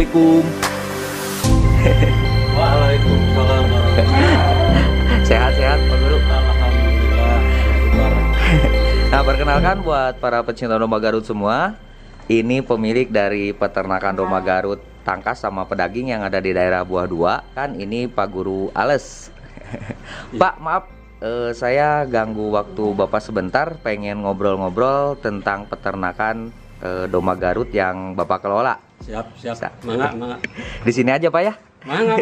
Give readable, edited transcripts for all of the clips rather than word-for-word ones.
Assalamualaikum. Waalaikumsalam warahmatullahi wabarakatuh. Sehat-sehat Pak Guru. Alhamdulillah. Nah, perkenalkan buat para pecinta domba Garut semua, ini pemilik dari peternakan domba Garut tangkas sama pedaging yang ada di daerah Buah 2. Kan ini Pak Guru Ales. Pak, maaf, saya ganggu waktu Bapak sebentar, pengen ngobrol-ngobrol tentang peternakan domba Garut yang Bapak kelola. Siap. Mangga. Di sini aja Pak ya. Mangga.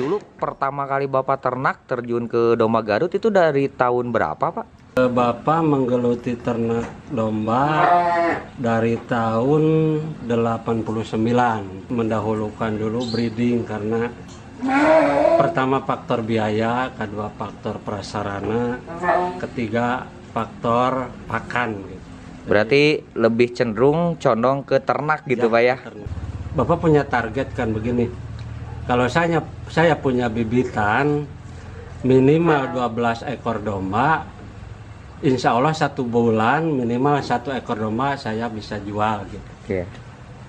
Dulu pertama kali Bapak ternak terjun ke domba Garut itu dari tahun berapa Pak? Bapak menggeluti ternak domba dari tahun 89. Mendahulukan dulu breeding karena pertama faktor biaya, kedua faktor prasarana, ketiga faktor pakan gitu. Berarti lebih cenderung condong ke ternak gitu Pak ya? Ternak. Bapak punya target kan begini. Kalau saya punya bibitan minimal 12 ekor domba, insya Allah 1 bulan minimal 1 ekor domba saya bisa jual gitu. Oke.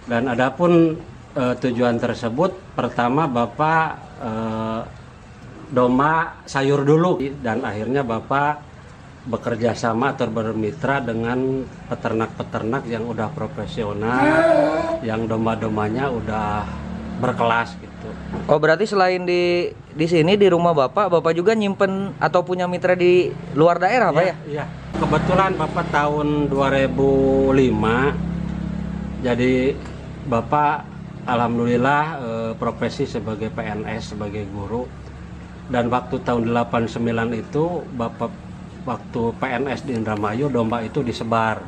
Dan adapun tujuan tersebut, pertama Bapak domba sayur dulu, dan akhirnya Bapak bekerja sama atau bermitra dengan peternak-peternak yang udah profesional, yang domba-dombanya udah berkelas gitu. Oh, berarti selain di sini di rumah Bapak juga nyimpen atau punya mitra di luar daerah Pak ya? Iya. Kebetulan Bapak tahun 2005, jadi Bapak alhamdulillah profesi sebagai PNS, sebagai guru. Dan waktu tahun 89 itu Bapak waktu PNS di Indramayu, domba itu disebar.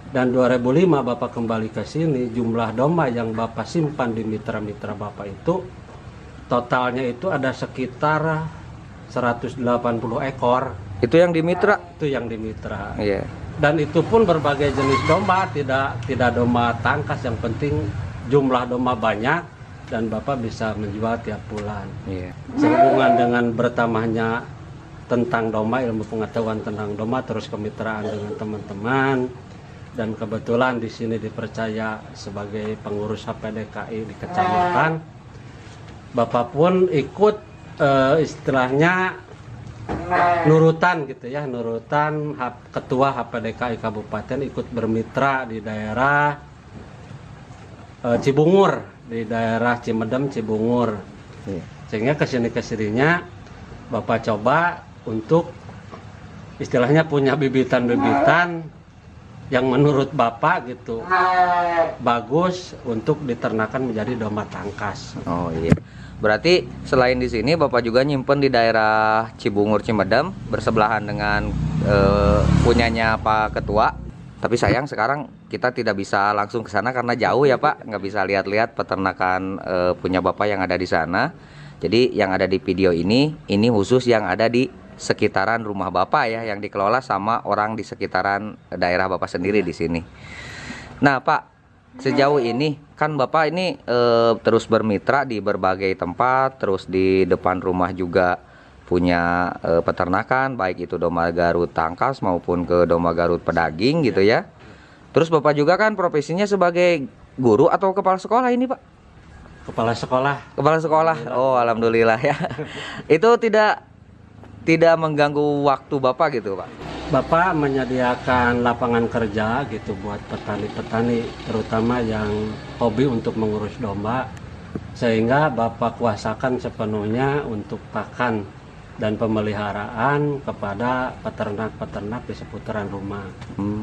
Dan 2005 Bapak kembali ke sini, jumlah domba yang Bapak simpan di mitra-mitra Bapak itu totalnya itu ada sekitar 180 ekor. Itu yang di mitra? Itu yang di mitra. Iya. Dan itu pun berbagai jenis domba, tidak domba tangkas, yang penting jumlah domba banyak dan Bapak bisa menjual tiap bulan. Iya. Sehubungan dengan bertambahnya tentang domba, ilmu pengetahuan tentang domba, terus kemitraan dengan teman-teman, dan kebetulan di sini dipercaya sebagai pengurus HPDKI di kecamatan. Bapak pun ikut istilahnya nurutan gitu ya, nurutan ketua HPDKI Kabupaten, ikut bermitra di daerah Cibungur, di daerah Cimedem, Cibungur. Sehingga kesininya Bapak coba untuk istilahnya punya bibitan-bibitan yang menurut Bapak gitu bagus untuk diternakan menjadi domba tangkas. Oh iya. Berarti selain di sini Bapak juga nyimpen di daerah Cibungur Cimedem bersebelahan dengan punyanya Pak Ketua. Tapi sayang sekarang kita tidak bisa langsung ke sana karena jauh ya Pak, nggak bisa lihat-lihat peternakan punya Bapak yang ada di sana. Jadi yang ada di video ini khusus yang ada di sekitaran rumah Bapak ya, yang dikelola sama orang di sekitaran daerah Bapak sendiri di sini. Nah Pak, sejauh ini kan Bapak ini terus bermitra di berbagai tempat, terus di depan rumah juga punya peternakan, baik itu domba Garut tangkas maupun ke domba Garut pedaging gitu ya. Terus Bapak juga kan profesinya sebagai guru atau kepala sekolah ini Pak? Kepala sekolah. Kepala sekolah. Oh, alhamdulillah ya. Itu tidak mengganggu waktu Bapak gitu, Pak? Bapak menyediakan lapangan kerja gitu buat petani-petani, terutama yang hobi untuk mengurus domba, sehingga Bapak kuasakan sepenuhnya untuk pakan dan pemeliharaan kepada peternak-peternak di seputaran rumah.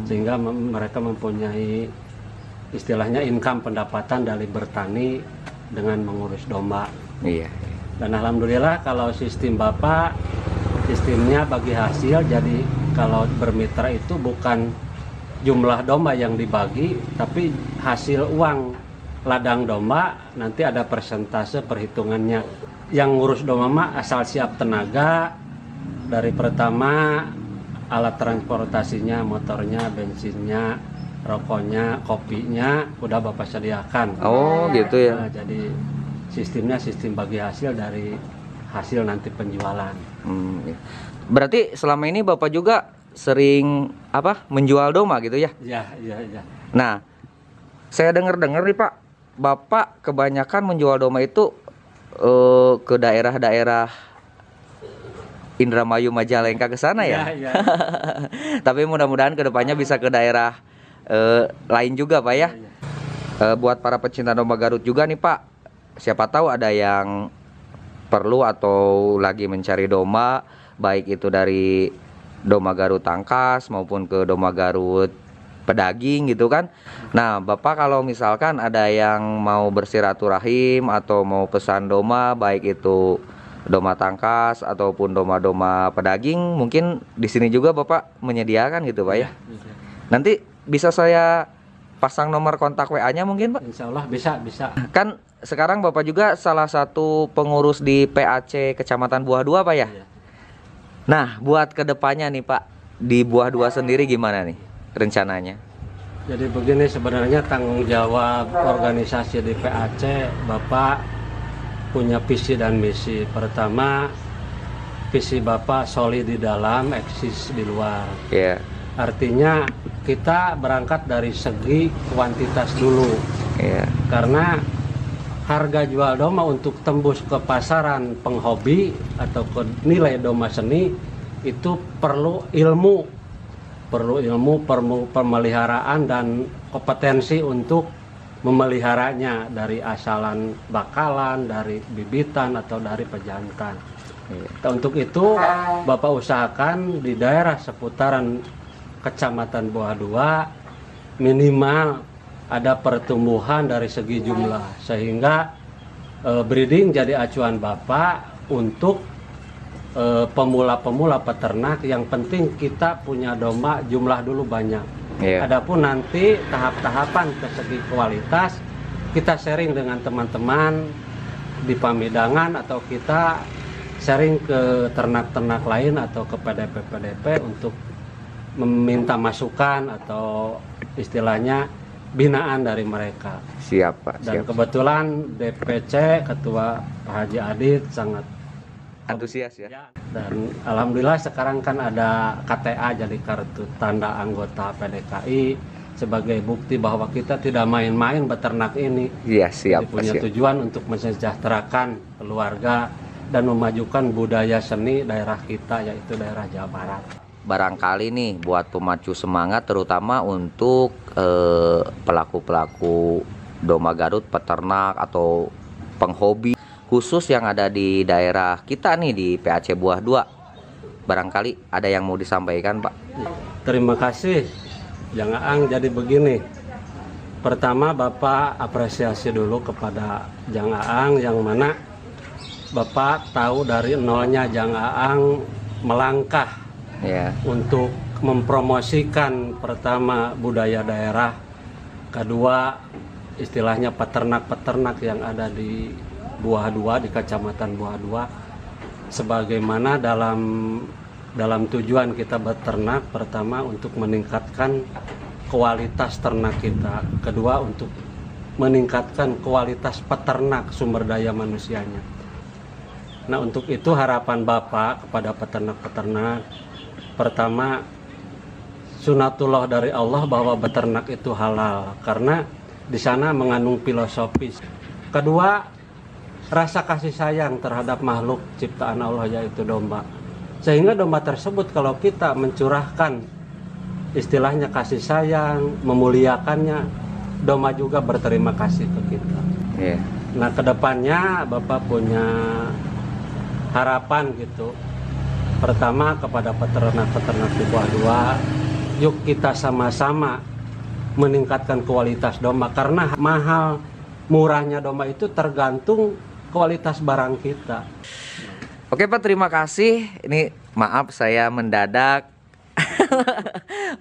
Sehingga mereka mempunyai istilahnya income, pendapatan dari bertani dengan mengurus domba. Iya. Dan alhamdulillah kalau sistem Bapak, sistemnya bagi hasil. Jadi kalau bermitra itu bukan jumlah domba yang dibagi, tapi hasil uang ladang domba nanti ada persentase perhitungannya. Yang ngurus domba mah asal siap tenaga, dari pertama alat transportasinya, motornya, bensinnya, rokoknya, kopinya udah Bapak sediakan. Oh gitu ya. Nah, jadi sistemnya sistem bagi hasil dari hasil nanti penjualan. Iya. Berarti selama ini Bapak juga sering menjual domba gitu ya? Iya. Nah, saya dengar nih Pak, Bapak kebanyakan menjual domba itu ke daerah-daerah Indramayu, Majalengka ke sana ya? Iya. Tapi mudah-mudahan kedepannya bisa ke daerah lain juga Pak ya. Buat para pecinta domba Garut juga nih Pak, siapa tahu ada yang perlu atau lagi mencari domba, baik itu dari domba Garut tangkas maupun ke domba Garut pedaging gitu kan. Nah Bapak kalau misalkan ada yang mau bersiraturahim atau mau pesan domba, baik itu domba tangkas ataupun domba-domba pedaging, mungkin di sini juga Bapak menyediakan gitu Pak ya. Nanti bisa saya pasang nomor kontak WA-nya mungkin Pak? Insya Allah bisa. Kan sekarang Bapak juga salah satu pengurus di PAC Kecamatan Buah 2 Pak ya? Iya. Nah buat kedepannya nih Pak, di Buah 2 sendiri gimana nih rencananya? Jadi begini, sebenarnya tanggung jawab organisasi di PAC, Bapak punya visi dan misi. Pertama, visi Bapak solid di dalam, eksis di luar. Iya. Artinya kita berangkat dari segi kuantitas dulu. Iya. Karena harga jual domba untuk tembus ke pasaran penghobi atau ke nilai domba seni itu perlu ilmu, pemeliharaan dan kompetensi untuk memeliharanya, dari asalan bakalan, dari bibitan atau dari pejantan. Untuk itu Bapak usahakan di daerah seputaran Kecamatan Buah 2 minimal ada pertumbuhan dari segi jumlah, sehingga breeding jadi acuan Bapak untuk pemula-pemula peternak. Yang penting kita punya domba jumlah dulu banyak. Adapun nanti tahap-tahapan ke segi kualitas kita sharing dengan teman-teman di Pamedangan atau kita sharing ke ternak-ternak lain atau ke PDP untuk meminta masukan atau istilahnya binaan dari mereka. Siap Pak. Dan kebetulan DPC Ketua Pak Haji Adit sangat antusias ya. Dan alhamdulillah sekarang kan ada KTA, jadi kartu tanda anggota PDKI, sebagai bukti bahwa kita tidak main-main beternak ini. Iya, siap. Jadi punya tujuan untuk mensejahterakan keluarga dan memajukan budaya seni daerah kita, yaitu daerah Jawa Barat. Barangkali nih buat pemacu semangat terutama untuk pelaku-pelaku domba Garut, peternak atau penghobi khusus yang ada di daerah kita nih di PAC Buah 2. Barangkali ada yang mau disampaikan Pak? Terima kasih Jang Aang. Jadi begini, pertama Bapak apresiasi dulu kepada Jang Aang, yang mana Bapak tahu dari nolnya Jang Aang melangkah untuk mempromosikan pertama budaya daerah, kedua istilahnya peternak-peternak yang ada di Buah 2, di Kecamatan Buah 2, sebagaimana dalam tujuan kita beternak, pertama untuk meningkatkan kualitas ternak kita, kedua untuk meningkatkan kualitas peternak, sumber daya manusianya. Nah untuk itu harapan Bapak kepada peternak-peternak, pertama sunatullah dari Allah bahwa beternak itu halal, karena di sana mengandung filosofis. Kedua, rasa kasih sayang terhadap makhluk ciptaan Allah, yaitu domba. Sehingga domba tersebut kalau kita mencurahkan istilahnya kasih sayang, memuliakannya, domba juga berterima kasih ke kita. Nah kedepannya Bapak punya harapan gitu. Pertama kepada peternak-peternak di Buah 2, yuk kita sama-sama meningkatkan kualitas domba, karena mahal murahnya domba itu tergantung kualitas barang kita. Oke Pak, terima kasih. Ini maaf saya mendadak.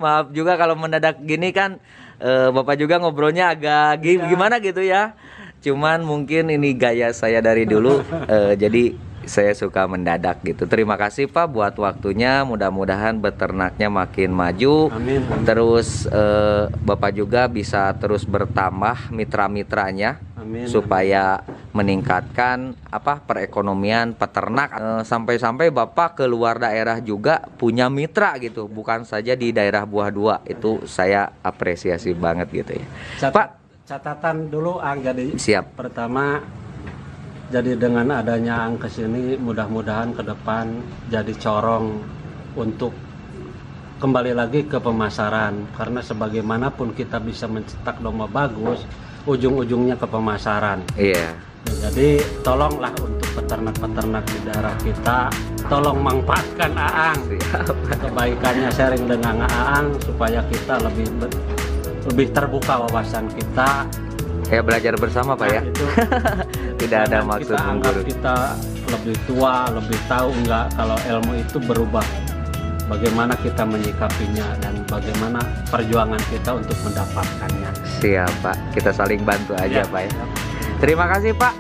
Maaf juga kalau mendadak gini kan, Bapak juga ngobrolnya agak gimana gitu ya. Cuman mungkin ini gaya saya dari dulu, jadi saya suka mendadak gitu. Terima kasih Pak buat waktunya. Mudah-mudahan beternaknya makin maju. Amin. Terus Bapak juga bisa terus bertambah mitra-mitranya. Amin. Supaya meningkatkan perekonomian peternak. Sampai-sampai Bapak keluar daerah juga punya mitra gitu, bukan saja di daerah Buah 2. Itu saya apresiasi banget gitu ya. Pak, catatan dulu Ang. Jadi Siap. pertama, jadi dengan adanya Ang kesini, mudah-mudahan ke depan jadi corong untuk kembali lagi ke pemasaran. Karena sebagaimanapun kita bisa mencetak domba bagus, ujung-ujungnya ke pemasaran. Iya. Jadi tolonglah untuk peternak-peternak di daerah kita, tolong manfaatkan Aang. Siap. Kebaikannya sharing dengan Aang supaya kita lebih terbuka wawasan kita. Ya belajar bersama Pak ya. Itu Tidak ada jangan maksud kita anggap menggurui. kita lebih tua, lebih tahu, enggak. Kalau ilmu itu berubah, bagaimana kita menyikapinya dan bagaimana perjuangan kita untuk mendapatkannya. Siap Pak, kita saling bantu aja Ya. Pak ya. Terima kasih Pak.